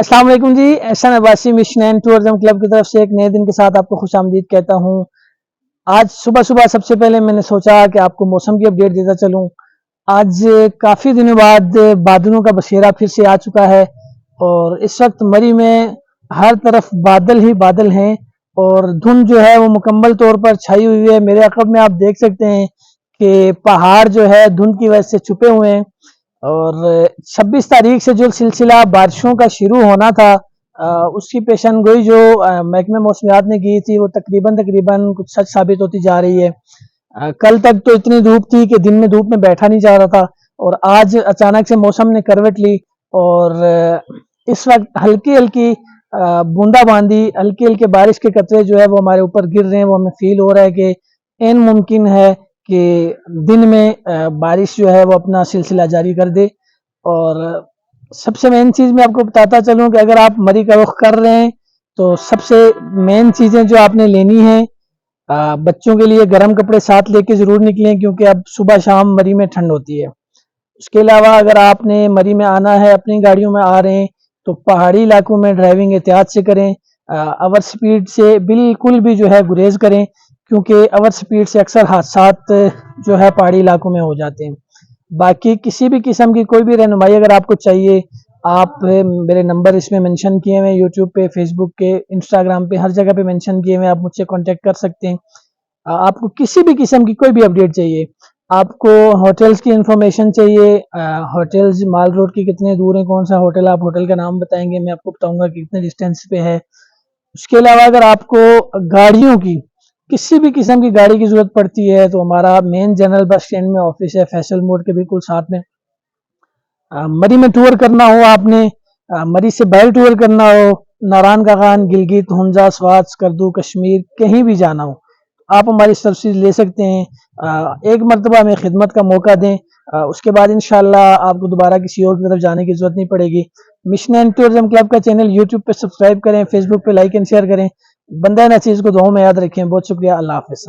अस्सलाम वालेकुम जी। एहसान Abbasi mission and tourism club की तरफ से एक नए दिन के साथ आपको खुश आमदीद कहता हूँ। आज सुबह सुबह सबसे पहले मैंने सोचा कि आपको मौसम की अपडेट देता चलूँ। आज काफ़ी दिनों बाद बादलों का बसेरा फिर से आ चुका है और इस वक्त मरी में हर तरफ बादल ही बादल हैं और धुंध जो है वो मुकम्मल तौर पर छाई हुई है। मेरे अक़ब में आप देख सकते हैं कि पहाड़ जो है धुंध की वजह से छुपे हुए हैं और 26 तारीख से जो सिलसिला बारिशों का शुरू होना था उसकी पेशन गोई जो महकमे मौसमियात ने की थी वो तकरीबन तकरीबन कुछ सच साबित होती जा रही है। कल तक तो इतनी धूप थी कि दिन में धूप में बैठा नहीं जा रहा था और आज अचानक से मौसम ने करवट ली और इस वक्त हल्की हल्की बूंदाबांदी हल्की हल्की बारिश के कतरे जो है वो हमारे ऊपर गिर रहे हैं। वो हमें फील हो रहा है कि इन मुमकिन है कि दिन में बारिश जो है वो अपना सिलसिला जारी कर दे। और सबसे मेन चीज़ मैं आपको बताता चलूँ कि अगर आप मरी का रुख कर रहे हैं तो सबसे मेन चीज़ें जो आपने लेनी है, बच्चों के लिए गर्म कपड़े साथ लेके ज़रूर निकलें क्योंकि अब सुबह शाम मरी में ठंड होती है। उसके अलावा अगर आपने मरी में आना है, अपनी गाड़ियों में आ रहे हैं तो पहाड़ी इलाकों में ड्राइविंग एहतियात से करें। ओवर स्पीड से बिल्कुल भी जो है गुरेज करें क्योंकि ओवर स्पीड से अक्सर हादसात जो है पहाड़ी इलाकों में हो जाते हैं। बाकी किसी भी किस्म की कोई भी रहनुमाई अगर आपको चाहिए, आप मेरे नंबर इसमें मेंशन किए हुए हैं, यूट्यूब पे, फेसबुक के, इंस्टाग्राम पे, हर जगह पे मेंशन किए हुए हैं। आप मुझसे कांटेक्ट कर सकते हैं। आपको किसी भी किस्म की कोई भी अपडेट चाहिए, आपको होटल्स की इंफॉर्मेशन चाहिए, होटल्स माल रोड की कितने दूर हैं, कौन सा होटल, आप होटल का नाम बताएंगे, मैं आपको बताऊंगा कि कितने डिस्टेंस पे है। उसके अलावा अगर आपको गाड़ियों की किसी भी किस्म की गाड़ी की जरूरत पड़ती है तो हमारा मेन जनरल बस स्टैंड में ऑफिस है, फैसल मोड़ के बिल्कुल साथ में। मरी में टूर करना हो आपने, मरी से बैल टूर करना हो, नारायण का खान, गिलगित, हुंजा, स्वात, स्कर्दू, कश्मीर, कहीं भी जाना हो आप हमारी सर्विस ले सकते हैं। एक मरतबा हमें खिदमत का मौका दें, उसके बाद इंशाल्लाह आपको दोबारा किसी और की तरफ जाने की जरूरत नहीं पड़ेगी। मिशन एंड टूरिज्म क्लब का चैनल यूट्यूब पे सब्सक्राइब करें, फेसबुक पे लाइक एंड शेयर करें। बंदा ना चीज़ को दुआओं में याद रखें। बहुत शुक्रिया। अल्लाह हाफिज़।